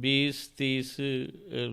20, 30,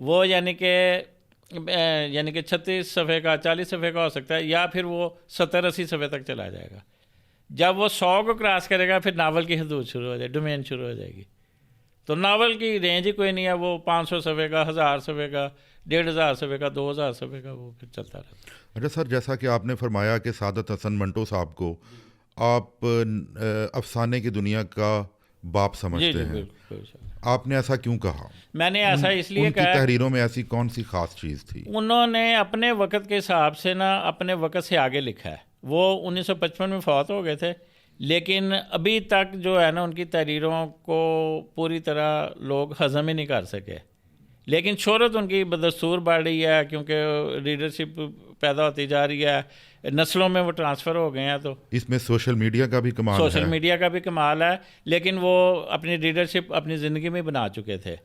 وہ یعنی کہ 36 صفحے کا 40 صفحے کا ہو سکتا ہے، یا پھر وہ 70-80 صفحے تک چلا جائے گا. جب وہ 100 کو کراس کرے گا پھر ناول کی حدود شروع ہو جائے، ڈومین شروع ہو جائے گی. تو ناول کی رینج ہی کوئی نہیں ہے، وہ 500 صفحے کا، 1000 صفحے کا، 1500 صفحے کا، 2000 صفحے کا، وہ پھر چلتا رہتا ہے. اچھا سر، جیسا کہ آپ نے فرمایا کہ سعادت حسن منٹو صاحب کو آپ افسانے کی دنیا کا باپ سمجھتے ہیں، آپ نے ایسا کیوں کہا؟ میں نے ایسا اس لیے ان کی کہا، تحریروں میں ایسی کون سی خاص چیز تھی؟ انہوں نے اپنے وقت کے حساب سے نا اپنے وقت سے آگے لکھا ہے. وہ 1955 میں فوت ہو گئے تھے، لیکن ابھی تک جو ہے نا ان کی تحریروں کو پوری طرح لوگ ہضم ہی نہیں کر سکے. لیکن شہرت ان کی بدستور بڑھ رہی ہے، کیونکہ ریڈرشپ پیدا ہوتی جا رہی ہے، نسلوں میں وہ ٹرانسفر ہو گئے ہیں. تو اس میں سوشل میڈیا کا بھی کمال ہے. سوشل میڈیا کا بھی کمال ہے، لیکن وہ اپنی ریڈرشپ اپنی زندگی میں بنا چکے تھے.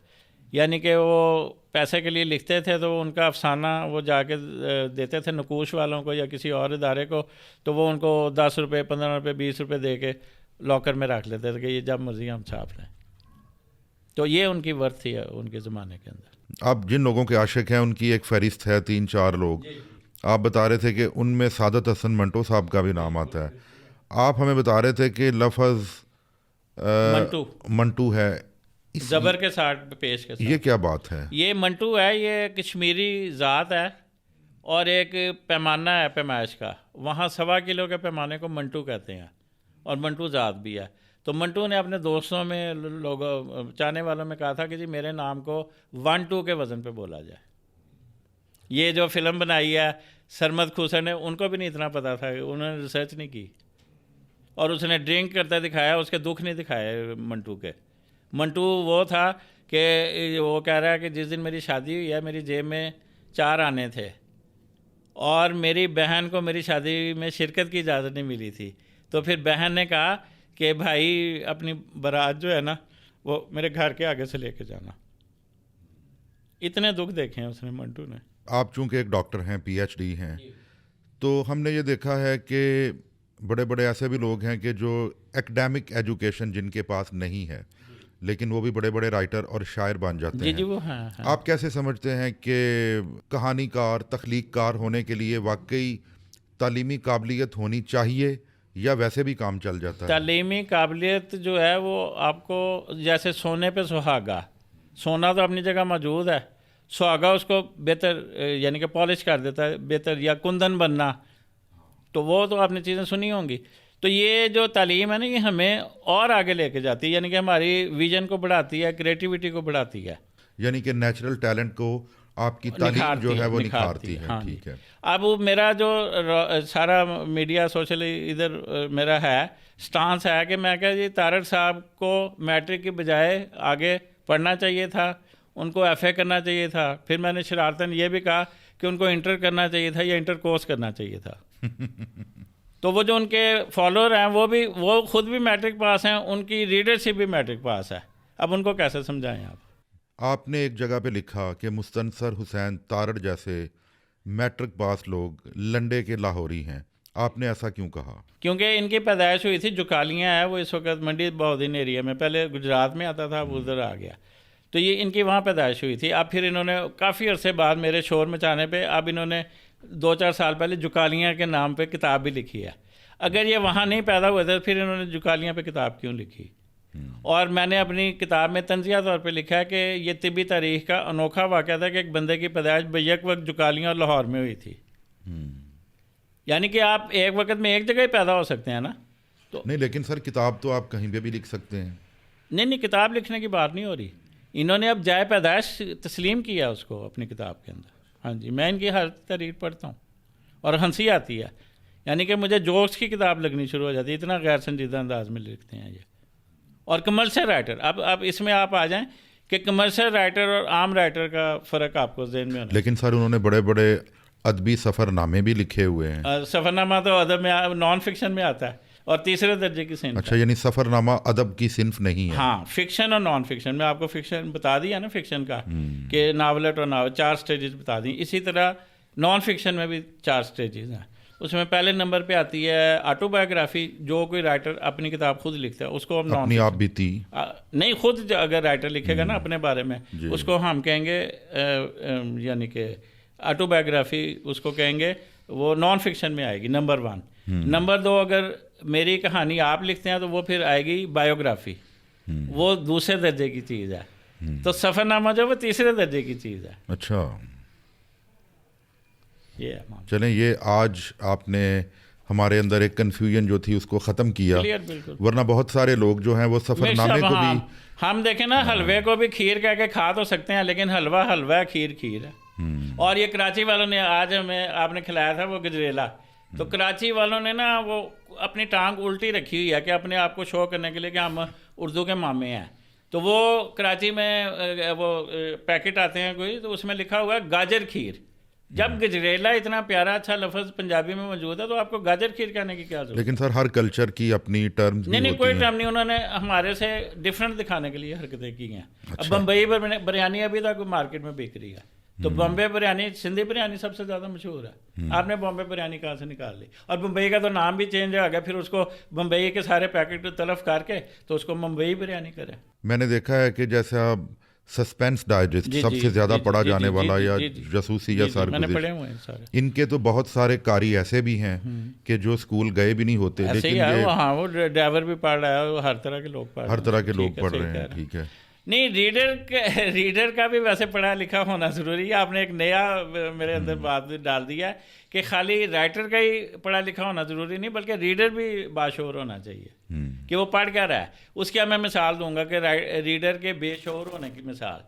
یعنی کہ وہ پیسے کے لیے لکھتے تھے تو ان کا افسانہ وہ جا کے دیتے تھے نقوش والوں کو یا کسی اور ادارے کو، تو وہ ان کو 10 روپے 15 روپے 20 روپے دے کے لاکر میں رکھ لیتے تھے کہ یہ جب مرضی ہم چھاپ لیں. تو یہ ان کی ورتھ تھی ان کے زمانے کے اندر. آپ جن لوگوں کے عاشق ہیں ان کی ایک فہرست ہے، 3-4 لوگ. آپ بتا رہے تھے کہ ان میں سعادت حسن منٹو صاحب کا بھی نام آتا ہے. آپ ہمیں بتا رہے تھے کہ لفظ منٹو ہے، زبر کے ساتھ پیش کے ساتھ. یہ کیا بات ہے؟ یہ منٹو ہے، یہ کشمیری ذات ہے اور ایک پیمانہ ہے پیمائش کا. وہاں 1.25 کلو کے پیمانے کو منٹو کہتے ہیں، اور منٹو ذات بھی ہے. تو منٹو نے اپنے دوستوں میں، لوگوں چاہنے والوں میں کہا تھا کہ جی میرے نام کو 1-2 کے وزن پہ بولا جائے. یہ جو فلم بنائی ہے سرمد کھوسر نے، ان کو بھی نہیں اتنا پتا تھا، انہوں نے ریسرچ نہیں کی، اور اس نے ڈرنک کرتا دکھایا، اس کے دکھ نہیں دکھائے منٹو کے. منٹو وہ تھا کہ وہ کہہ رہا ہے کہ جس دن میری شادی ہوئی ہے میری جیب میں 4 آنے تھے، اور میری بہن کو میری شادی میں شرکت کی اجازت نہیں ملی تھی. تو پھر بہن نے کہا کہ بھائی اپنی بارات جو ہے نا وہ میرے گھر کے آگے سے لے کے جانا. اتنے دکھ دیکھے ہیں اس نے، منٹو نے. آپ چونکہ ایک ڈاکٹر ہیں، PhD ہیں، تو ہم نے یہ دیکھا ہے کہ بڑے بڑے ایسے بھی لوگ ہیں کہ جو ایکڈیمک ایجوکیشن جن کے پاس نہیں ہے، لیکن وہ بھی بڑے بڑے رائٹر اور شاعر بن جاتے ہیں. وہ ہاں. آپ کیسے سمجھتے ہیں کہ کہانی کار، تخلیق کار ہونے کے لیے واقعی تعلیمی قابلیت ہونی چاہیے یا ویسے بھی کام چل جاتا ہے؟ تعلیمی قابلیت جو ہے وہ آپ کو جیسے سونے پہ سہاگا، سونا تو اپنی جگہ موجود ہے، سہاگا اس کو بہتر یعنی کہ پالش کر دیتا ہے بہتر، یا کندن بننا، تو وہ تو آپ نے چیزیں سنی ہوں گی. تو یہ جو تعلیم ہے نا یہ ہمیں اور آگے لے کے جاتی ہے، یعنی کہ ہماری ویژن کو بڑھاتی ہے، کریٹیویٹی کو بڑھاتی ہے، یعنی کہ نیچرل ٹیلنٹ کو آپ کی تعلیم جو ہے وہ نکھارتی ہے. ہاں. ٹھیک ہے. اب میرا جو سارا میڈیا سوشل ادھر میرا ہے سٹانس ہے کہ میں جی تارڑ صاحب کو میٹرک کی بجائے آگے پڑھنا چاہیے تھا، ان کو FA کرنا چاہیے تھا. پھر میں نے شرارتاً یہ بھی کہا کہ ان کو انٹر کرنا چاہیے تھا یا انٹر کورس کرنا چاہیے تھا. تو وہ جو ان کے فالوور ہیں وہ خود بھی میٹرک پاس ہیں، ان کی ریڈرشپ بھی میٹرک پاس ہے. اب ان کو کیسے سمجھائیں آپ؟ آپ نے ایک جگہ پہ لکھا کہ مستنصر حسین تارڑ جیسے میٹرک پاس لوگ لنڈے کے لاہوری ہیں. آپ نے ایسا کیوں کہا؟ کیونکہ ان کی پیدائش ہوئی تھی جکالیاں ہے، وہ اس وقت منڈی بہودین ایریا میں، پہلے گجرات میں آتا تھا، اب ادھر آ گیا. تو یہ ان کی وہاں پیدائش ہوئی تھی. اب پھر انہوں نے کافی عرصے بعد میرے شور مچانے پہ اب انہوں نے 2-4 سال پہلے جکالیاں کے نام پہ کتاب بھی لکھی ہے. اگر یہ وہاں نہیں پیدا ہوئے تھے پھر انہوں نے جکالیاں پہ کتاب کیوں لکھی؟ اور میں نے اپنی کتاب میں تنزیہ طور پہ لکھا ہے کہ یہ طبی تاریخ کا انوکھا واقعہ تھا کہ ایک بندے کی پیدائش بیک وقت جکالیاں اور لاہور میں ہوئی تھی. یعنی کہ آپ ایک وقت میں ایک جگہ ہی پیدا ہو سکتے ہیں نا. تو نہیں، لیکن سر کتاب تو آپ کہیں پہ بھی لکھ سکتے ہیں. نہیں، کتاب لکھنے کی بات نہیں ہو رہی. انہوں نے اب جائے پیدائش تسلیم کیا اس کو اپنی کتاب کے اندر. ہاں جی، میں ان کی ہر تحریر پڑھتا ہوں اور ہنسی آتی ہے. یعنی کہ مجھے جوکس کی کتاب لگنی شروع ہو جاتی ہے، اتنا غیر سنجیدہ انداز میں لکھتے ہیں یہ. اور کمرشل رائٹر، اب اس میں آپ آ جائیں کہ کمرشل رائٹر اور عام رائٹر کا فرق آپ کو ذہن میں ہونا. لیکن سر انہوں نے بڑے بڑے ادبی سفر نامے بھی لکھے ہوئے ہیں. سفر نامہ تو ادب میں نان فکشن میں آتا ہے اور تیسرے درجے کی صنف. اچھا، یعنی سفر نامہ ادب کی صنف نہیں ہے. ہاں، فکشن اور نان فکشن. میں آپ کو فکشن بتا دیا نا، فکشن کا کہ ناولٹ اور 4 سٹیجز بتا دیں. اسی طرح نان فکشن میں بھی 4 سٹیجز ہیں. اس میں پہلے نمبر پہ آتی ہے آٹو بایوگرافی، جو کوئی رائٹر اپنی کتاب خود لکھتا ہے اس کو ہم اپنی آپ بیتی نہیں، خود اگر رائٹر لکھے گا نا اپنے بارے میں اس کو ہم کہیں گے یعنی کہ آٹو بایوگرافی اس کو کہیں گے، وہ نان فکشن میں آئے گی نمبر 1۔ نمبر 2 اگر میری کہانی آپ لکھتے ہیں تو وہ پھر آئے گی بایوگرافی، وہ دوسرے درجے کی چیز ہے۔ تو سفر نامہ جو وہ تیسرے درجے کی چیز ہے۔ اچھا، یہ چلیں، یہ آج آپ نے ہمارے اندر ایک کنفیوژن جو تھی اس کو ختم کیا، بالکل، ورنہ بہت سارے لوگ جو ہیں وہ سفر نامے کو بھی ہم دیکھیں نا، حلوے کو بھی کھیر کہہ کے کھا تو سکتے ہیں، لیکن حلوہ حلوہ ہے، کھیر کھیر ہے۔ اور یہ کراچی والوں نے آج ہمیں آپ نے کھلایا تھا وہ گجریلا، تو کراچی والوں نے نا وہ اپنی ٹانگ الٹی رکھی ہوئی ہے کہ اپنے آپ کو شو کرنے کے لیے کہ ہم اردو کے مامے ہیں۔ تو وہ کراچی میں وہ پیکٹ آتے ہیں کوئی، تو اس میں لکھا ہوا ہے گاجر کھیر۔ جب گجریلا اتنا پیارا اچھا لفظ پنجابی میں موجود ہے تو آپ کو گاجر کھیر کہنے کی کیا ضرورت؟ لیکن سر ہر کلچر کی اپنی ٹرمز نہیں، کوئی ٹرم نہیں، انہوں نے ہمارے سے ڈفرینٹ دکھانے کے لیے حرکتیں کی ہیں۔ اب بمبئی بریانی ابھی تک مارکیٹ میں بک رہی ہے، تو بمبے بریانی، سندھی بریانی سب سے زیادہ مشہور ہے۔ آپ نے بمبے بریانی کہاں سے نکال لی؟ اور بمبئی کا تو نام بھی چینج ہو گیا، پھر اس کو بمبئی کے سارے پیکٹ تلف کر کے تو اس کو ممبئی بریانی کرے۔ میں نے دیکھا ہے کہ جیسا سسپینس ڈائجسٹ سب سے زیادہ پڑھا جانے والا یا جاسوسی یا سرگزشت، ان کے تو بہت سارے قاری ایسے بھی ہیں کہ جو اسکول گئے بھی نہیں ہوتے، لیکن وہ ڈرائیور بھی پڑھ رہا ہے، ہر طرح کے لوگ پڑھ رہے ہیں۔ ٹھیک ہے، نہیں، ریڈر کا بھی ویسے پڑھا لکھا ہونا ضروری ہے۔ آپ نے ایک نیا میرے اندر بات ڈال دیا ہے کہ خالی رائٹر کا ہی پڑھا لکھا ہونا ضروری نہیں، بلکہ ریڈر بھی باشعور ہونا چاہیے کہ وہ پڑھ کیا رہا ہے۔ اس کی میں مثال دوں گا کہ ریڈر کے بے شعور ہونے کی مثال۔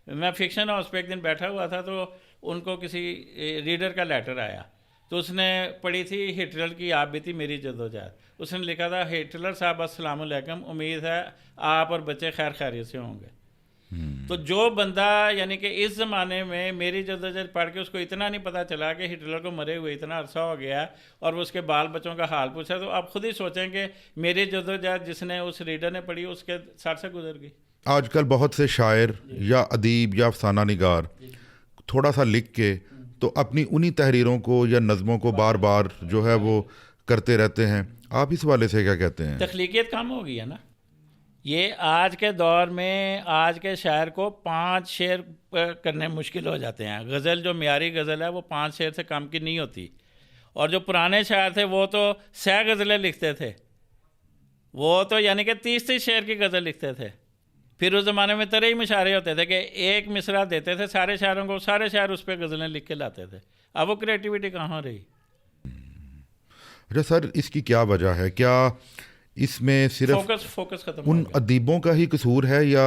میں فکشن ہاؤس پہ ایک دن بیٹھا ہوا تھا، تو ان کو کسی ریڈر کا لیٹر آیا، تو اس نے پڑھی تھی ہٹلر کی آپ بیتی میری جدوجہد۔ اس نے لکھا تھا، ہٹلر صاحب السلام علیکم، امید ہے آپ اور بچے خیر خیریت سے ہوں گے۔ تو جو بندہ یعنی کہ اس زمانے میں میری جدوجہد پڑھ کے اس کو اتنا نہیں پتہ چلا کہ ہٹلر کو مرے ہوئے اتنا عرصہ ہو گیا اور وہ اس کے بال بچوں کا حال پوچھا، تو آپ خود ہی سوچیں کہ میری جدوجہد جس نے اس ریڈر نے پڑھی اس کے سر سے گزر گئی۔ آج کل بہت سے شاعر یا ادیب یا افسانہ نگار تھوڑا سا لکھ کے تو اپنی انہی تحریروں کو یا نظموں کو بار بار جو ہے وہ کرتے رہتے ہیں۔ آپ اس والے سے کیا کہتے ہیں؟ تخلیقیت کم ہو گئی ہے نا۔ یہ آج کے دور میں آج کے شاعر کو 5 شعر کرنے مشکل ہو جاتے ہیں۔ غزل جو معیاری غزل ہے وہ 5 شعر سے کم کی نہیں ہوتی، اور جو پرانے شاعر تھے وہ تو 100 غزلیں لکھتے تھے، وہ تو یعنی کہ 30 شعر کی غزل لکھتے تھے۔ پھر اس زمانے میں طرح ہی مشاعرے ہوتے تھے کہ ایک مصرع دیتے تھے سارے شاعروں کو، سارے شاعر اس پہ غزلیں لکھ کے لاتے تھے۔ اب وہ کریٹیوٹی کہاں رہی؟ اچھا سر، اس کی کیا وجہ ہے؟ کیا اس میں صرف فوکس ختم ان ادیبوں کا ہی قصور ہے یا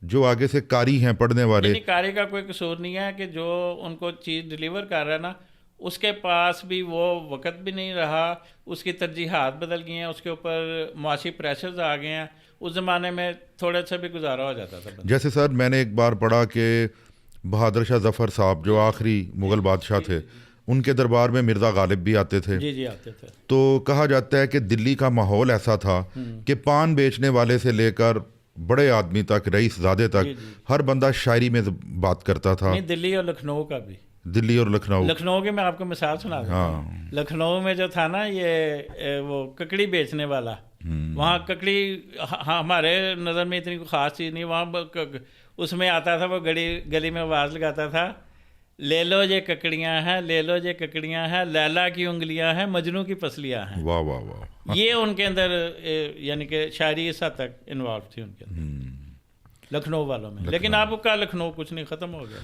جو آگے سے قاری ہیں پڑھنے والے؟ نہیں، قاری کا کوئی قصور نہیں ہے، کہ جو ان کو چیز ڈیلیور کر رہا ہے نا، اس کے پاس بھی وہ وقت بھی نہیں رہا، اس کی ترجیحات بدل گئی ہیں، اس کے اوپر معاشی پریشرز آ گئے ہیں۔ اس زمانے میں تھوڑے سے بھی گزارا ہو جاتا تھا۔ جیسے سر میں نے ایک بار پڑھا کہ بہادر شاہ ظفر صاحب جو آخری مغل بادشاہ تھے، ان کے دربار میں مرزا غالب بھی آتے تھے۔ جی آتے تھے۔ تو کہا جاتا ہے کہ دلی کا ماحول ایسا تھا کہ پان بیچنے والے سے لے کر بڑے آدمی تک، رئیس زادے تک، ہر بندہ شاعری میں بات کرتا تھا۔ دلی اور لکھنؤ کا بھی، دلی اور لکھنؤ کی میں آپ کو مثال سنا دوں گا۔ لکھنؤ میں جو تھا نا یہ وہ ککڑی بیچنے والا، وہاں ککڑی ہمارے نظر میں اتنی خاص چیز نہیں، وہاں اس میں آتا تھا، وہ گلی میں آواز لگاتا تھا، لے لو یہ ککڑیاں ہیں، لے لو یہ ککڑیاں ہیں، لیلا کی انگلیاں ہیں، مجنو کی پسلیاں ہیں۔ واہ واہ واہ! یہ ان کے اندر یعنی کہ شاعری اس حد تک انوالو تھی ان کے اندر، لکھنؤ والوں میں۔ لیکن اب کا لکھنؤ کچھ نہیں، ختم ہو گیا۔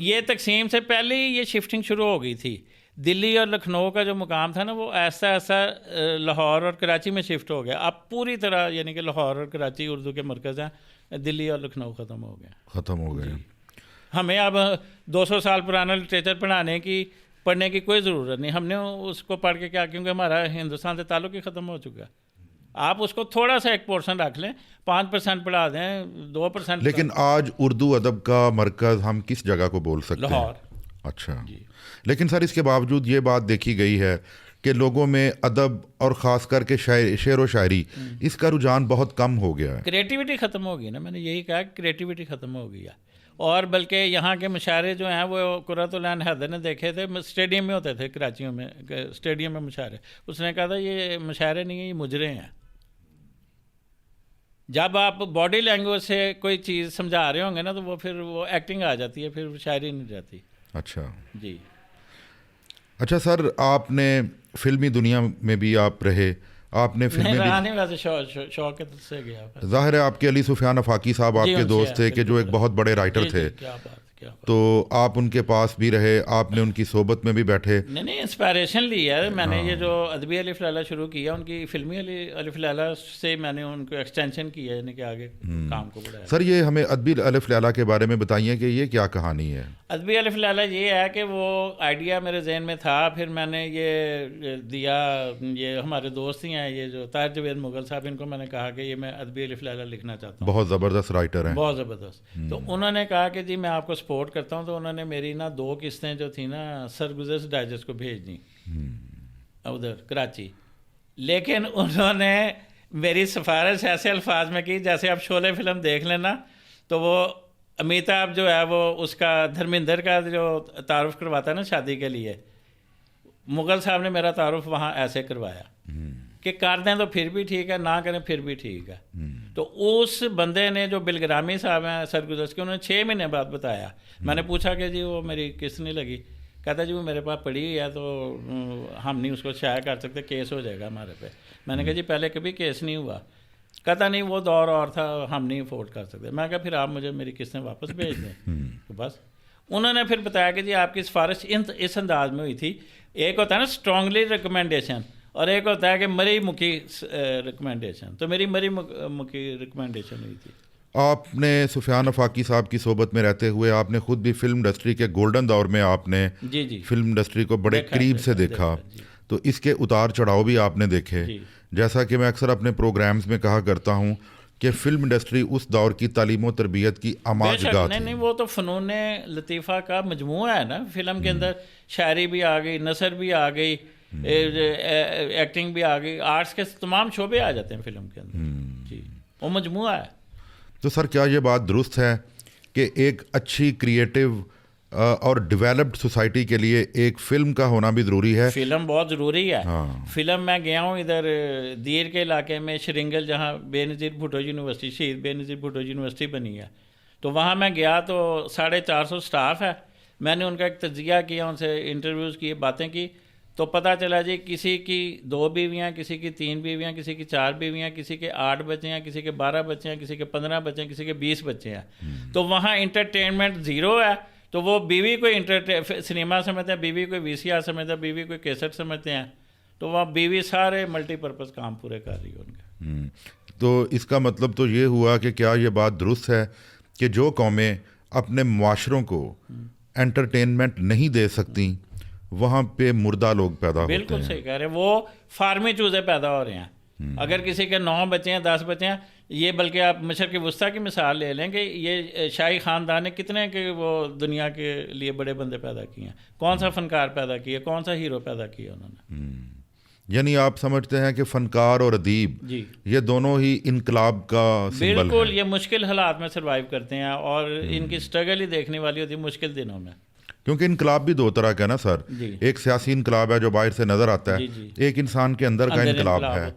یہ تقسیم سے پہلے ہی یہ شفٹنگ شروع ہو گئی تھی۔ دلی اور لکھنؤ کا جو مقام تھا نا، وہ ایسا لاہور اور کراچی میں شفٹ ہو گیا۔ اب پوری طرح یعنی کہ لاہور اور کراچی اردو کے مرکز ہیں، دلی اور لکھنؤ ختم ہو گئے۔ ہمیں اب 200 سال پرانا لٹریچر پڑھنے کی کوئی ضرورت نہیں، ہم نے اس کو پڑھ کے کیا، کیونکہ ہمارا ہندوستان سے تعلق ہی ختم ہو چکا ہے۔ آپ اس کو تھوڑا سا 1% رکھ لیں، 5% پڑھا دیں، 2%۔ لیکن آج اردو ادب کا مرکز ہم کس جگہ کو بول سکتے ہیں؟ لاہور۔ اچھا، لیکن سر اس کے باوجود یہ بات دیکھی گئی ہے کہ لوگوں میں ادب اور خاص کر کے شعر و شاعری اس کا رجحان بہت کم ہو گیا ہے۔ کریٹیوٹی ختم ہو گئی نا، میں نے یہی کہا کہ کریٹیوٹی ختم ہو گئی ہے۔ اور بلکہ یہاں کے مشاعرے جو ہیں وہ قرۃ العین حیدر نے دیکھے تھے، اسٹیڈیم میں ہوتے تھے کراچیوں میں، اسٹیڈیم میں مشاعرے. اس نے کہا تھا یہ مشاعرے نہیں ہیں، یہ مجرے ہیں. جب آپ باڈی لینگویج سے کوئی چیز سمجھا رہے ہوں گے نا تو وہ پھر وہ ایکٹنگ آ جاتی ہے، پھر شاعری نہیں جاتی. اچھا جی. اچھا سر، آپ نے فلمی دنیا میں بھی آپ رہے، آپ نے فلمیں بھی، نہیں ویسے شوق سے گیا. ظاہر ہے آپ کے علی سفیان افاقی صاحب آپ کے دوست تھے کہ جو ایک بہت بڑے رائٹر تھے، کیا بات. تو آپ ان کے پاس بھی رہے، آپ نے ان کی صحبت میں بھی بیٹھے. نہیں انسپائریشن لی ہے میں نے. یہ جو ادبی الف لیلہ شروع کیا ان کی فلمی الف لیلہ سے میں نے ان کو ایکسٹینشن کیا ہے، یعنی کہ آگے کام کو بڑھایا. سر یہ ہمیں ادبی الف لیلہ کے بارے میں بتائیے کہ یہ کیا کہانی ہے؟ ادبی الف لیلہ یہ ہے کہ وہ آئیڈیا میرے ذہن میں تھا، پھر میں نے یہ دیا. یہ ہمارے دوست ہی ہیں، یہ جو طاہر جاوید مغل صاحب، ان کو میں نے کہا کہ یہ میں ادبی الف لیلہ لکھنا چاہتا ہوں. بہت زبردست رائٹر ہیں. بہت زبردست. تو انہوں نے کہا کہ جی میں آپ کو سپورٹ کرتا ہوں. تو انہوں نے میری نا 2 قسطیں جو تھیں نا سرگزشت ڈائجسٹ کو بھیج دیں ادھر کراچی. لیکن انہوں نے میری سفارش ایسے الفاظ میں کی جیسے آپ شعلے فلم دیکھ لینا تو وہ امیتابھ جو ہے وہ اس کا دھرمیندر کا جو تعارف کرواتا ہے نا شادی کے لیے، مغل صاحب نے میرا تعارف وہاں ایسے کروایا کہ کر دیں تو پھر بھی ٹھیک ہے، نہ کریں پھر بھی ٹھیک ہے. تو اس بندے نے جو بلگرامی صاحب ہیں سرگزشت کے، انہوں نے 6 مہینے بعد بتایا. میں نے پوچھا کہ جی وہ میری قسط نہیں لگی. کہتا جی وہ میرے پاس پڑی ہوئی ہے تو ہم نہیں اس کو شائع کر سکتے، کیس ہو جائے گا ہمارے پہ. میں نے کہا جی پہلے کبھی کیس نہیں ہوا. کہتا نہیں وہ دور اور تھا، ہم نہیں افورڈ کر سکتے. میں کہا پھر آپ مجھے میری قسطیں واپس بھیج دیں. تو بس انہوں نے پھر بتایا کہ جی آپ کی سفارش اس انداز میں ہوئی تھی. ایک ہوتا ہے نا اسٹرانگلی ریکمنڈیشن، اور ایک ہوتا ہے کہ مری مکی ریکمنڈیشن. تو میری مری مکی ریکمنڈیشن ہوئی تھی. آپ نے سفیان افاقی صاحب کی صحبت میں رہتے ہوئے آپ نے خود بھی فلم انڈسٹری کے گولڈن دور میں آپ نے جی فلم انڈسٹری کو بڑے قریب سے دیکھا. تو اس کے اتار چڑھاؤ بھی آپ نے دیکھے. جیسا کہ میں اکثر اپنے پروگرامز میں کہا کرتا ہوں کہ فلم انڈسٹری اس دور کی تعلیم و تربیت کی آماج گاہ تھی. نہیں وہ تو فنون لطیفہ کا مجموعہ ہے نا. فلم کے اندر شاعری بھی آ گئی، نثر بھی آ گئی، ایکٹنگ بھی آ گئی، آرٹس کے تمام شعبے آ جاتے ہیں فلم کے اندر. جی وہ مجموعہ ہے. تو سر کیا یہ بات درست ہے کہ ایک اچھی کریٹو اور ڈیولپڈ سوسائٹی کے لیے ایک فلم کا ہونا بھی ضروری ہے؟ فلم بہت ضروری ہے. فلم میں گیا ہوں ادھر دیر کے علاقے میں شرنگل، جہاں بے نظیر بھٹو یونیورسٹی، شہید بے نظیر بھٹو یونیورسٹی بنی ہے. تو وہاں میں گیا تو 450 سٹاف ہے. میں نے ان کا ایک تجزیہ کیا، ان سے انٹرویوز کیے، باتیں کی. تو پتہ چلا جی کسی کی 2 بیویاں، کسی کی 3 بیویاں، کسی کی 4 بیویاں، کسی کے 8 بچے ہیں، کسی کے 12 بچے ہیں، کسی کے 15 بچے ہیں، کسی کے 20 بچے ہیں. تو وہاں انٹرٹینمنٹ زیرو ہے. تو وہ بیوی کو سنیما سمجھتے ہیں، بیوی کو VCR سمجھتے ہیں، بیوی کو کیسٹ سمجھتے ہیں. تو وہاں بیوی سارے ملٹی پرپز کام پورے کر رہی ہے ان کے. تو اس کا مطلب تو یہ ہوا کہ کیا یہ بات درست ہے کہ جو قومیں اپنے معاشروں کو انٹرٹینمنٹ نہیں دے سکتی وہاں پہ مردہ لوگ پیدا ہوتے ہیں؟ بالکل صحیح کہہ رہے ہیں. وہ فارمی چوزے پیدا ہو رہے ہیں. اگر کسی کے 9 بچے ہیں، 10 بچے ہیں، یہ بلکہ آپ مشرق وسطیٰ کی مثال لے لیں کہ یہ شاہی خاندان نے کتنے کہ وہ دنیا کے لیے بڑے بندے پیدا کیے ہیں. کون سا فنکار پیدا کیا، کون سا ہیرو پیدا کیا انہوں نے. یعنی آپ سمجھتے ہیں کہ فنکار اور ادیب یہ دونوں ہی انقلاب کا سمبل ہیں؟ بالکل. یہ مشکل حالات میں سروائیو کرتے ہیں اور ان کی سٹرگل ہی دیکھنے والی ہوتی ہے مشکل دنوں میں. کیونکہ انقلاب بھی 2 طرح کا نا سر. ایک سیاسی انقلاب ہے جو باہر سے نظر آتا ہے، ایک انسان کے اندر کا انقلاب ہے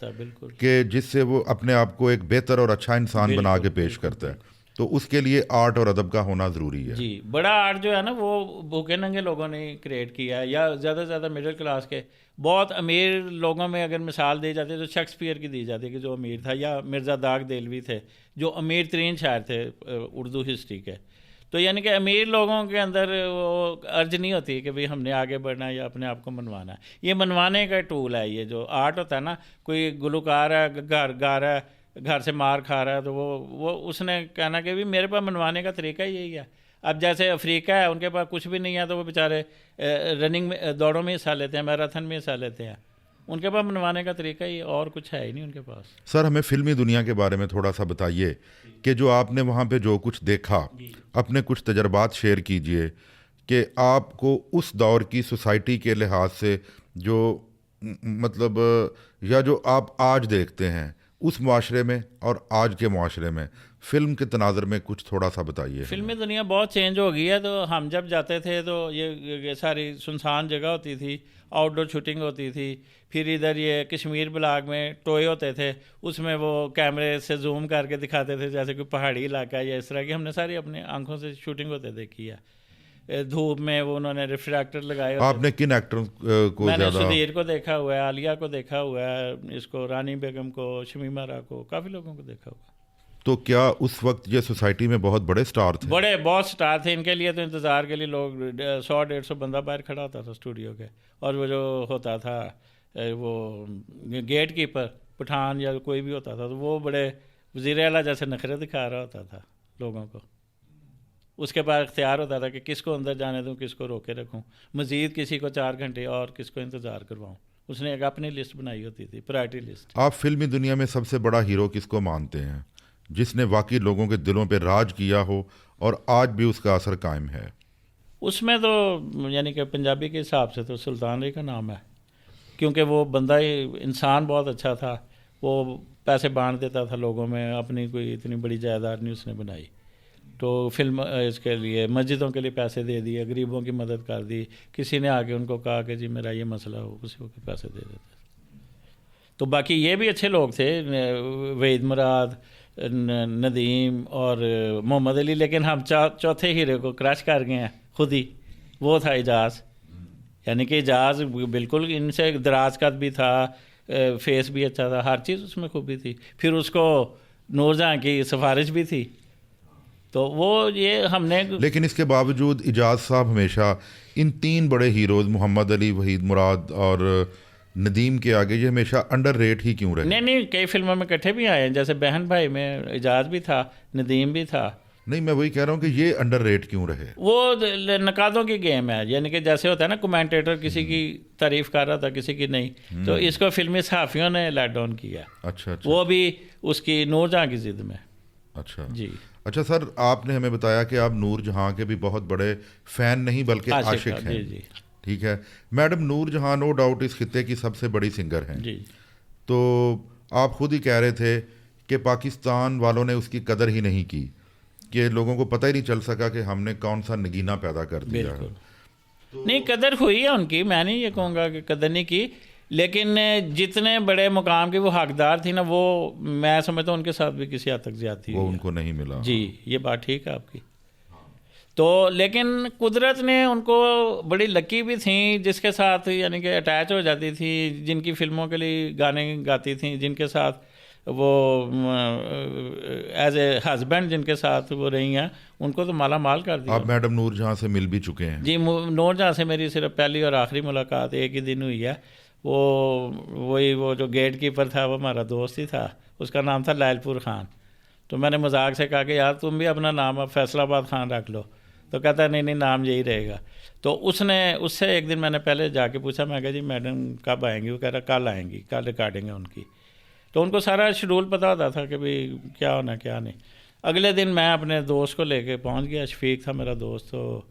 کہ جس سے وہ اپنے آپ کو ایک بہتر اور اچھا انسان بنا کے پیش کرتا ہے. تو اس کے لیے آرٹ اور ادب کا ہونا ضروری ہے. جی بڑا آرٹ جو ہے نا وہ بھوکے ننگے لوگوں نے کریٹ کیا ہے، یا زیادہ سے زیادہ مڈل کلاس کے. بہت امیر لوگوں میں اگر مثال دی جاتی ہے تو شیکسپیئر کی دی جاتی ہے کہ جو امیر تھا، یا مرزا داغ دہلوی تھے جو امیر ترین شاعر تھے اردو ہسٹری کے. تو یعنی کہ امیر لوگوں کے اندر وہ ارج نہیں ہوتی کہ بھئی ہم نے آگے بڑھنا ہے یا اپنے آپ کو منوانا ہے. یہ منوانے کا ٹول ہے. یہ جو آرٹ ہوتا ہے نا، کوئی گلوکار ہے، گا رہا ہے، گھر سے مار کھا رہا ہے، تو وہ اس نے کہنا کہ بھی میرے پاس منوانے کا طریقہ یہی ہے. اب جیسے افریقہ ہے، ان کے پاس کچھ بھی نہیں ہے تو وہ بیچارے رننگ میں، دوڑوں میں حصہ لیتے ہیں، میراتھن میں حصہ لیتے ہیں. ان کے پاس منوانے کا طریقہ ہی اور کچھ ہے ہی نہیں ان کے پاس. سر ہمیں فلمی دنیا کے بارے میں تھوڑا سا بتائیے کہ جو آپ نے وہاں پہ جو کچھ دیکھا، اپنے کچھ تجربات شیئر کیجئے کہ آپ کو اس دور کی سوسائٹی کے لحاظ سے جو مطلب یا جو آپ آج دیکھتے ہیں اس معاشرے میں اور آج کے معاشرے میں فلم کے تناظر میں کچھ تھوڑا سا بتائیے. فلمی دنیا بہت چینج ہو گئی ہے. تو ہم جب جاتے تھے تو یہ ساری سنسان جگہ ہوتی تھی, آؤٹ ڈور شوٹنگ ہوتی تھی. پھر ادھر یہ کشمیر بلاگ میں ٹوئے ہوتے تھے, اس میں وہ کیمرے سے زوم کر کے دکھاتے تھے جیسے کوئی پہاڑی علاقہ یا اس طرح کی. ہم نے ساری اپنی آنکھوں سے شوٹنگ ہوتے دیکھی ہے. دھوپ میں وہ انہوں نے ریفریکٹر لگائے ہوتے. آپ نے کن ایکٹر کو میں نے زیادہ؟ سدھیر کو دیکھا ہوا ہے, عالیہ کو دیکھا ہوا ہے, اس کو رانی بیگم کو, شمیم آرا کو, کافی لوگوں کو دیکھا ہوا ہے. تو کیا اس وقت یہ سوسائٹی میں بہت بڑے سٹار تھے؟ بہت سٹار تھے. ان کے لیے تو انتظار کے لیے لوگ 100-150 بندہ باہر کھڑا ہوتا تھا اسٹوڈیو کے. اور وہ جو ہوتا تھا وہ گیٹ کیپر پٹھان یا کوئی بھی ہوتا تھا, تو وہ بڑے وزیر اعلیٰ جیسے نخرے دکھا رہا ہوتا تھا لوگوں کو. اس کے بعد اختیار ہوتا تھا کہ کس کو اندر جانے دوں, کس کو روکے رکھوں, مزید کسی کو 4 گھنٹے اور کس کو انتظار کرواؤں. اس نے ایک اپنی لسٹ بنائی ہوتی تھی, پرائرٹی لسٹ. آپ فلمی دنیا میں سب سے بڑا ہیرو کس کو مانتے ہیں, جس نے واقعی لوگوں کے دلوں پہ راج کیا ہو اور آج بھی اس کا اثر قائم ہے؟ اس میں تو یعنی کہ پنجابی کے حساب سے تو سلطان علی کا نام ہے, کیونکہ وہ بندہ انسان بہت اچھا تھا. وہ پیسے بانٹ دیتا تھا لوگوں میں, اپنی کوئی اتنی بڑی جائیداد نہیں اس نے بنائی. تو فلم اس کے لیے مسجدوں کے لیے پیسے دے دیے, غریبوں کی مدد کر دی. کسی نے آ کے ان کو کہا کہ جی میرا یہ مسئلہ ہو, کسی کو پیسے دے دیتے. تو باقی یہ بھی اچھے لوگ تھے, وحید مراد, ندیم اور محمد علی. لیکن ہم چوتھے ہیرو کو کریش کر گئے ہیں خود ہی, وہ تھا اعجاز. یعنی کہ اعجاز بالکل ان سے دراز قد بھی تھا, فیس بھی اچھا تھا, ہر چیز اس میں خوبی تھی. پھر اس کو نور جہاں کی سفارش بھی تھی. تو وہ یہ ہم نے, لیکن اس کے باوجود اعجاز صاحب ہمیشہ ان 3 بڑے ہیروز محمد علی, وحید مراد اور ندیم کے آگے یہ ہمیشہ انڈر ریٹ ہی کیوں رہے؟ نہیں کئی فلموں میں اکٹھے بھی آئے ہیں, جیسے بہن بھائی میں اعجاز بھی تھا, ندیم بھی تھا. نہیں, میں وہی کہہ رہا ہوں کہ یہ انڈر ریٹ کیوں رہے؟ وہ نقادوں کی گیم ہے. یعنی کہ جیسے ہوتا ہے نا, کمنٹیٹر کسی کی تعریف کر رہا تھا کسی کی نہیں, تو اس کو فلمی صحافیوں نے لیٹ ڈاؤن کیا. اچھا. وہ بھی اس کی نور جہاں کی ضد میں. اچھا جی. اچھا سر, آپ نے ہمیں بتایا کہ آپ نور جہاں کے بھی بہت بڑے فین نہیں بلکہ عاشق ہیں. جی. ٹھیک ہے. میڈم نور جہاں نو ڈاؤٹ اس خطے کی سب سے بڑی سنگر ہیں. جی. تو آپ خود ہی کہہ رہے تھے کہ پاکستان والوں نے اس کی قدر ہی نہیں کی, کہ لوگوں کو پتہ ہی نہیں چل سکا کہ ہم نے کون سا نگینہ پیدا کر دیا ہے. نہیں, قدر ہوئی ہے ان کی, میں نہیں یہ کہوں گا کہ قدر نہیں کی. لیکن جتنے بڑے مقام کے وہ حقدار تھی نا, وہ میں سمجھتا ہوں ان کے ساتھ بھی کسی حد تک زیادتی وہ ان کو نہیں ملا. جی, یہ بات ٹھیک ہے آپ کی. تو لیکن قدرت نے ان کو بڑی لکی بھی تھیں جس کے ساتھ یعنی کہ اٹیچ ہو جاتی تھی, جن کی فلموں کے لیے گانے گاتی تھیں, جن کے ساتھ وہ ایز اے ہسبینڈ جن کے ساتھ وہ رہی ہیں, ان کو تو مالا مال کر دیا. آپ میڈم نور جہاں سے مل بھی چکے ہیں؟ جی, نور جہاں سے میری صرف پہلی اور آخری ملاقات ایک ہی دن ہوئی ہے. وہ جو گیٹ کیپر تھا وہ ہمارا دوست ہی تھا, اس کا نام تھا لائل پور خان. تو میں نے مذاق سے کہا کہ یار تم بھی اپنا نام اب فیصل آباد خان رکھ لو. تو کہتا ہے نہیں نام یہی رہے گا. تو اس سے ایک دن میں نے پہلے جا کے پوچھا, میں کہا جی میڈم کب آئیں گی؟ وہ کہہ رہا کل آئیں گی, کل ریکارڈنگ ہے ان کی. تو ان کو سارا شیڈول پتہ ہوتا تھا کہ بھئی کیا ہونا کیا نہیں. اگلے دن میں اپنے دوست کو لے کے پہنچ گیا, شفیق تھا میرا دوست. تو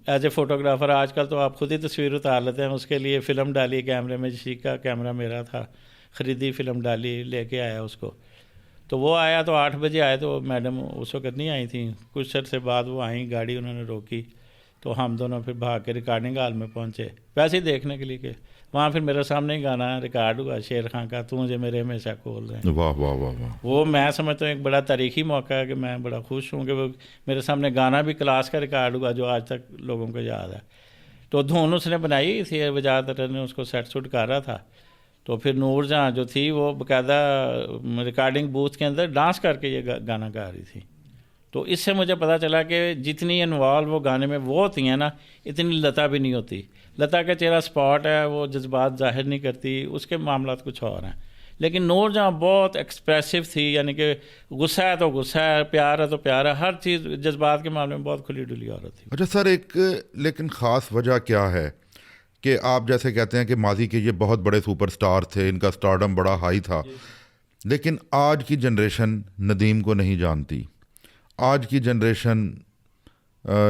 ایز اے فوٹوگرافر آج کل تو آپ خود ہی تصویر اتار لیتے ہیں, اس کے لیے فلم ڈالی کیمرے میں, جسی کا کیمرہ میرا تھا, خریدی فلم ڈالی, لے کے آیا اس کو. تو وہ آیا تو 8 بجے آئے, تو میڈم اس وقت نہیں آئی تھیں. کچھ عرصے بعد وہ آئیں, گاڑی انہوں نے روکی, تو ہم دونوں پھر بھاگ کے ریکارڈنگ ہال میں پہنچے, ویسے ہی دیکھنے کے لیے کہ وہاں پھر میرے سامنے ہی گانا ریکارڈ ہوا, شیر خان کا تو مجھے میرے ہمیشہ کھول رہے ہیں. واہ واہ واہ واہ. وہ میں سمجھتا ہوں ایک بڑا تاریخی موقع ہے کہ میں بڑا خوش ہوں کہ وہ میرے سامنے گانا بھی کلاس کا ریکارڈ ہوا جو آج تک لوگوں کو یاد ہے. تو دھون اس نے بنائی تھی, وجاد نے اس کو سیٹ سوٹ کر رہا تھا. تو پھر نور جہاں جو تھی وہ باقاعدہ ریکارڈنگ بوتھ کے اندر ڈانس کر کے یہ گانا گا رہی تھی. تو اس سے مجھے پتہ چلا کہ جتنی انوالو وہ گانے میں وہ ہوتی ہیں نا, اتنی لتا بھی نہیں ہوتی. لتا کا چہرہ سپاٹ ہے, وہ جذبات ظاہر نہیں کرتی, اس کے معاملات کچھ اور ہیں. لیکن نور جہاں بہت ایکسپریسو تھی, یعنی کہ غصہ ہے تو غصہ ہے, پیار ہے تو پیار ہے, ہر چیز جذبات کے معاملے میں بہت کھلی ڈلی عورت تھی. اچھا سر, ایک لیکن خاص وجہ کیا ہے کہ آپ جیسے کہتے ہیں کہ ماضی کے یہ بہت بڑے سپر سٹار تھے, ان کا سٹارڈم بڑا ہائی تھا, لیکن آج کی جنریشن ندیم کو نہیں جانتی. آج کی جنریشن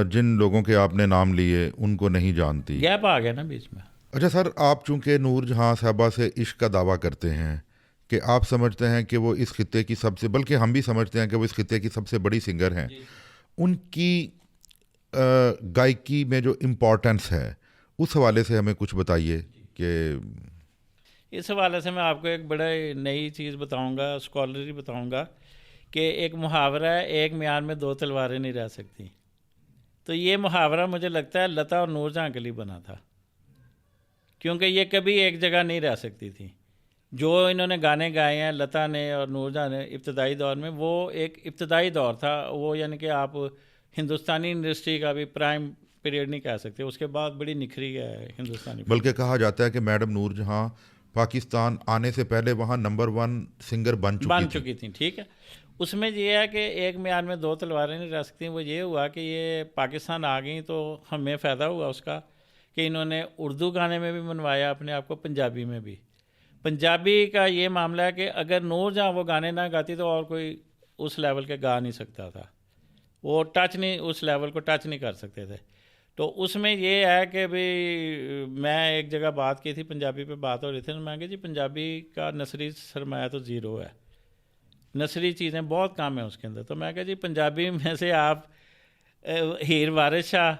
جن لوگوں کے آپ نے نام لیے ان کو نہیں جانتی. گیپ آ گیا نا بیچ میں. اچھا سر, آپ چونکہ نور جہاں صاحبہ سے عشق کا دعویٰ کرتے ہیں, کہ آپ سمجھتے ہیں کہ وہ اس خطے کی سب سے، بلکہ ہم بھی سمجھتے ہیں کہ وہ اس خطے کی سب سے بڑی سنگر ہیں، ان کی گائیکی میں جو امپورٹنس ہے اس حوالے سے ہمیں کچھ بتائیے کہ اس حوالے سے میں آپ کو ایک بڑا نئی چیز بتاؤں گا، اسکالری بتاؤں گا کہ ایک محاورہ ہے، ایک میان میں 2 تلواریں نہیں رہ سکتی. تو یہ محاورہ مجھے لگتا ہے لتا اور نور جہاں کے لیے بنا تھا، کیونکہ یہ کبھی ایک جگہ نہیں رہ سکتی تھی. جو انہوں نے گانے گائے ہیں لتا نے اور نور جہاں نے ابتدائی دور میں، وہ ایک ابتدائی دور تھا، وہ یعنی کہ آپ ہندوستانی انڈسٹری کا بھی پرائم پیریڈ نہیں کہہ سکتے. اس کے بعد بڑی نکھری ہے ہندوستانی. بلکہ کہا جاتا ہے کہ میڈم نور جہاں پاکستان آنے سے پہلے وہاں نمبر 1 سنگر بن چکی تھیں. ٹھیک ہے، اس میں یہ ہے کہ ایک میان میں 2 تلواریں نہیں رہ سکتی. وہ یہ ہوا کہ یہ پاکستان آ گئیں تو ہمیں فائدہ ہوا اس کا کہ انہوں نے اردو گانے میں بھی منوایا اپنے آپ کو، پنجابی میں بھی. پنجابی کا یہ معاملہ ہے کہ اگر نور جہاں وہ گانے نہ گاتی تو اور کوئی اس لیول کے گا نہیں سکتا تھا، وہ اس لیول کو ٹچ نہیں کر سکتے تھے. تو اس میں یہ ہے کہ بھی میں ایک جگہ بات کی تھی، پنجابی پہ بات ہو رہی تھی، میں کہ جی پنجابی کا نثری سرمایہ تو 0 ہے، نثری چیزیں بہت کم ہیں اس کے اندر. تو میں کہا جی پنجابی میں سے آپ ہیر وارث شاہ،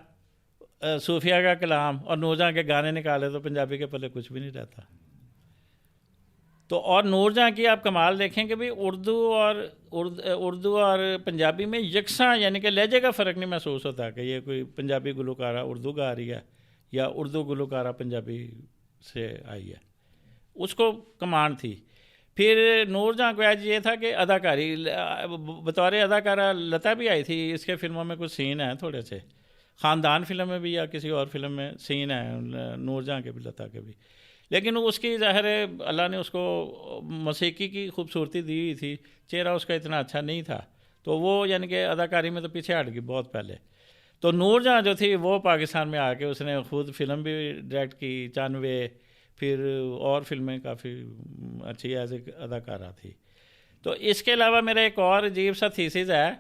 صوفیہ کا کلام اور نور جہاں کے گانے نکالے تو پنجابی کے پلے کچھ بھی نہیں رہتا. تو اور نور جہاں کی آپ کمال دیکھیں کہ بھئی اردو اور پنجابی میں یکساں، یعنی کہ لہجے کا فرق نہیں محسوس ہوتا کہ یہ کوئی پنجابی گلوکارہ اردو گا رہی ہے یا اردو گلوکارہ پنجابی سے آئی ہے. اس کو کمان تھی. پھر نور جہاں کو آج یہ تھا کہ اداکاری، بطور اداکارہ لتا بھی آئی تھی. اس کے فلموں میں کچھ سین ہیں تھوڑے سے، خاندان فلم میں بھی یا کسی اور فلم میں سین ہیں نور جہاں کے بھی لتا کے بھی. لیکن اس کی ظاہر ہے اللہ نے اس کو موسیقی کی خوبصورتی دی ہوئی تھی، چہرہ اس کا اتنا اچھا نہیں تھا، تو وہ یعنی کہ اداکاری میں تو پیچھے ہٹ گئی بہت پہلے. تو نور جہاں جو تھی وہ پاکستان میں آ کے اس نے خود فلم بھی ڈائریکٹ کی، 94، پھر اور فلمیں کافی اچھی ایز اے اداکارہ تھی. تو اس کے علاوہ میرا ایک اور عجیب سا تھیسز ہے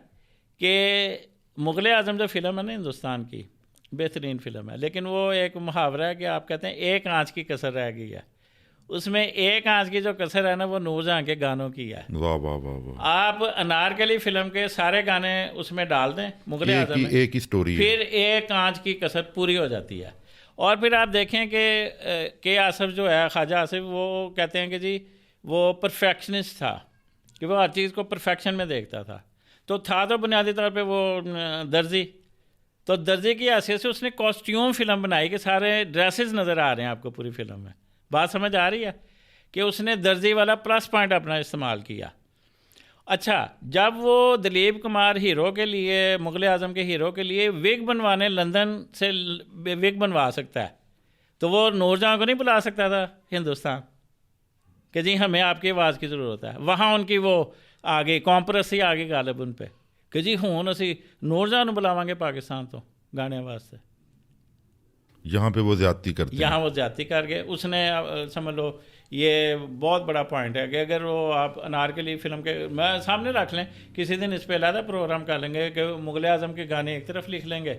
کہ مغل اعظم جو فلم ہے نا ہندوستان کی، بہترین فلم ہے، لیکن وہ ایک محاورہ ہے کہ آپ کہتے ہیں ایک آنچ کی کسر رہ گئی ہے. اس میں ایک آنچ کی جو کسر ہے نا وہ نور جہاں کے گانوں کی ہے. واہ واہ واہ واہ. آپ انارکلی فلم کے سارے گانے اس میں ڈال دیں مغل اعظم میں، ایک ہی سٹوری، پھر ایک آنچ کی کسر پوری ہو جاتی ہے. اور پھر آپ دیکھیں کہ آصف جو ہے، خواجہ آصف، وہ کہتے ہیں کہ جی وہ پرفیکشنسٹ تھا، کہ وہ ہر چیز کو پرفیکشن میں دیکھتا تھا. تو تھا تو بنیادی طور پہ وہ درزی، تو درزی کی حیثیت سے اس نے کاسٹیوم فلم بنائی کہ سارے ڈریسز نظر آ رہے ہیں آپ کو پوری فلم میں. بات سمجھ آ رہی ہے کہ اس نے درزی والا پلس پوائنٹ اپنا استعمال کیا. اچھا، جب وہ دلیپ کمار ہیرو کے لیے، مغل اعظم کے ہیرو کے لیے وگ بنوانے لندن سے وگ بنوا سکتا ہے، تو وہ نور جہاں کو نہیں بلا سکتا تھا ہندوستان کہ جی ہمیں آپ کی آواز کی ضرورت ہے. وہاں ان کی وہ آگے کامپرسی آگے غالب ان پہ کہ جی ہوں اسی نور جہاں بلاواں گے پاکستان تو گانے واسطے. یہاں پہ وہ زیادتی کرتے ہیں، یہاں وہ زیادتی کر گئے. اس نے سمجھ لو یہ بہت بڑا پوائنٹ ہے کہ اگر وہ آپ انارکلی فلم کے میں سامنے رکھ لیں، کسی دن اس پہ علیحدہ پروگرام کر لیں گے کہ مغل اعظم کے گانے ایک طرف لکھ لیں گے،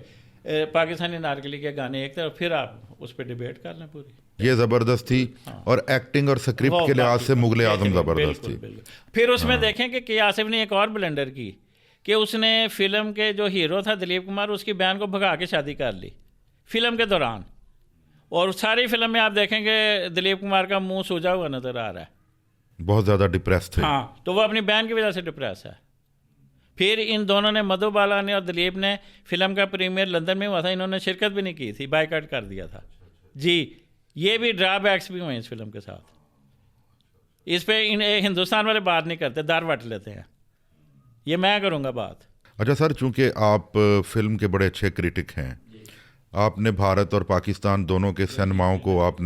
پاکستانی انارکلی کے گانے ایک طرف، پھر آپ اس پہ ڈیبیٹ کر لیں پوری. یہ زبردست تھی. اور ایکٹنگ اور سکرپٹ کے لحاظ سے مغل اعظم زبردست تھی. پھر اس میں دیکھیں کہ کے آصف نے ایک اور بلنڈر کی کہ اس نے فلم کے جو ہیرو تھا دلیپ کمار، اس کی بہن کو بھگا کے شادی کر لی فلم کے دوران. اور ساری فلم میں آپ دیکھیں کہ دلیپ کمار کا منہ سوجا ہوا نظر آ رہا ہے، بہت زیادہ ڈپریس تھے. ہاں، تو وہ اپنی بہن کی وجہ سے ڈپریس ہے. پھر ان دونوں نے، مدھو بالا نے اور دلیپ نے، فلم کا پریمیئر لندن میں ہوا تھا، انہوں نے شرکت بھی نہیں کی تھی، بائیکاٹ کر دیا تھا. جی یہ بھی ڈرا بیکس بھی ہوئے اس فلم کے ساتھ. اس پہ ہندوستان والے بات نہیں کرتے، دار وٹ لیتے ہیں. یہ میں کروں گا بات. اچھا سر، چونکہ آپ فلم کے بڑے اچھے کریٹک ہیں، آپ نے بھارت اور پاکستان دونوں کے سینماؤں کو آپ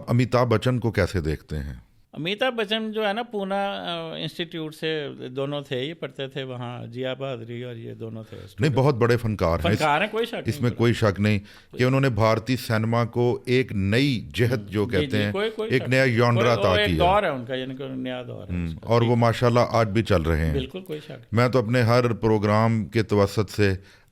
امیتابھ بچن کو کیسے دیکھتے ہیں؟ امیتابھ بچن جو ہے نا پونا انسٹیٹیوٹ سے دونوں تھے، یہ پڑھتے تھے وہاں، جیا بہادری اور یہ دونوں تھے. نہیں، بہت بڑے فنکار ہیں، کوئی شک اس میں کوئی شک نہیں کہ انہوں نے بھارتی سینما کو ایک نئی جہت جو کہتے ہیں، ایک نیا ژانرا عطا کیا. دور ہے ان کا، یعنی کہ نیا دور ہے اور وہ ماشاءاللہ آج بھی چل رہے ہیں. بالکل کوئی شک. میں تو اپنے ہر پروگرام کے توسط سے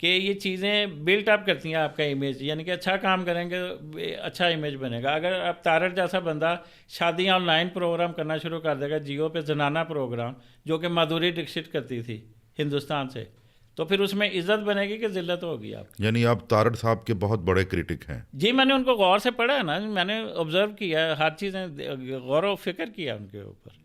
کہ یہ چیزیں بلٹ اپ کرتی ہیں آپ کا امیج، یعنی کہ اچھا کام کریں گے اچھا امیج بنے گا. اگر آپ تارڑ جیسا بندہ شادیاں آن لائن پروگرام کرنا شروع کر دے گا، جیو پہ زنانہ پروگرام جو کہ مادھوری ڈکشت کرتی تھی ہندوستان سے، تو پھر اس میں عزت بنے گی کہ ذلت ہوگی آپ. یعنی آپ تارڑ صاحب کے بہت بڑے کرٹک ہیں. جی میں نے ان کو غور سے پڑھا ہے نا، میں نے آبزرو کیا، ہر چیزیں غور و فکر کیا ان کے اوپر.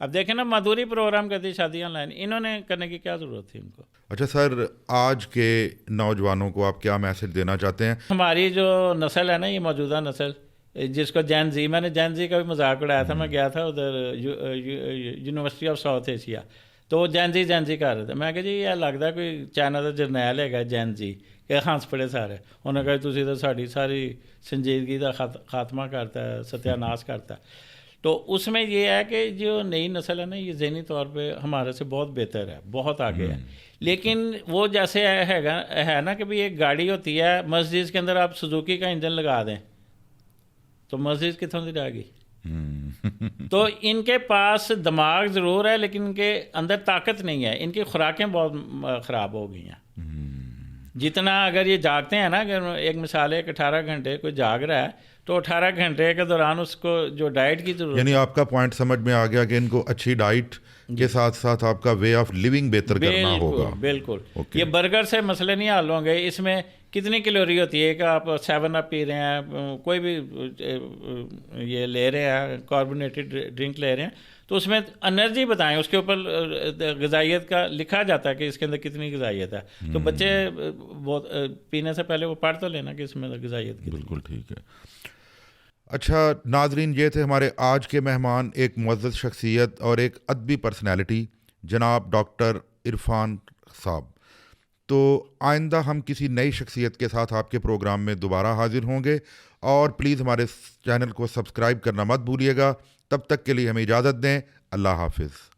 اب دیکھیں نا، مادھوری پروگرام کرتی شادی آن لائن، انہوں نے کرنے کی کیا ضرورت تھی ان کو. اچھا سر، آج کے نوجوانوں کو آپ کیا میسج دینا چاہتے ہیں؟ ہماری جو نسل ہے نا، یہ موجودہ نسل جس کو جین زی، میں نے جین زی کا بھی مذاق اڑایا تھا. میں گیا تھا ادھر یونیورسٹی آف ساؤتھ ایشیا، تو وہ جین زی کر رہے تھے. میں کہا جی یہ لگتا ہے کوئی چائنا کا جرنیل ہے جین زی، کہ ہنس پڑے سارے. انہوں نے کہا تسی تو ساری ساری سنجیدگی کا خاتمہ کرتا ہے، ستیہ ناش کرتا ہے. تو اس میں یہ ہے کہ جو نئی نسل ہے نا، یہ ذہنی طور پہ ہمارے سے بہت بہتر ہے، بہت آگے ہے. لیکن وہ جیسے ہے نا کہ بھی ایک گاڑی ہوتی ہے، مسجد کے اندر آپ سوزوکی کا انجن لگا دیں تو مسجد کتوں سے جائے گی. تو ان کے پاس دماغ ضرور ہے لیکن ان کے اندر طاقت نہیں ہے، ان کی خوراکیں بہت خراب ہو گئی ہیں. جتنا اگر یہ جاگتے ہیں نا، اگر ایک مثال ہے کہ 18 گھنٹے کوئی جاگ رہا ہے تو 18 گھنٹے کے دوران اس کو جو ڈائٹ کی ضرورت، یعنی آپ کا پوائنٹ سمجھ میں آ گیا کہ ان کو اچھی ڈائٹ کے ساتھ ساتھ آپ کا وے آف لیونگ بہتر کرنا ہوگا. بالکل. یہ برگر سے مسئلے نہیں حل ہوں گے. اس میں کتنی کیلوری ہوتی ہے کہ آپ 7 اپ پی رہے ہیں، کوئی بھی یہ لے رہے ہیں کاربونیٹڈ ڈرنک لے رہے ہیں، تو اس میں انرجی بتائیں، اس کے اوپر غذائیت کا لکھا جاتا ہے کہ اس کے اندر کتنی غذائیت ہے. تو بچے پینے سے پہلے وہ پڑھ تو لینا کہ اس میں غذائیت کی. بالکل ٹھیک ہے. اچھا ناظرین، یہ تھے ہمارے آج کے مہمان، ایک معزز شخصیت اور ایک ادبی پرسنالٹی جناب ڈاکٹر عرفان صاحب. تو آئندہ ہم کسی نئی شخصیت کے ساتھ آپ کے پروگرام میں دوبارہ حاضر ہوں گے، اور پلیز ہمارے چینل کو سبسکرائب کرنا مت بھولیے گا. تب تک کے لیے ہمیں اجازت دیں. اللہ حافظ.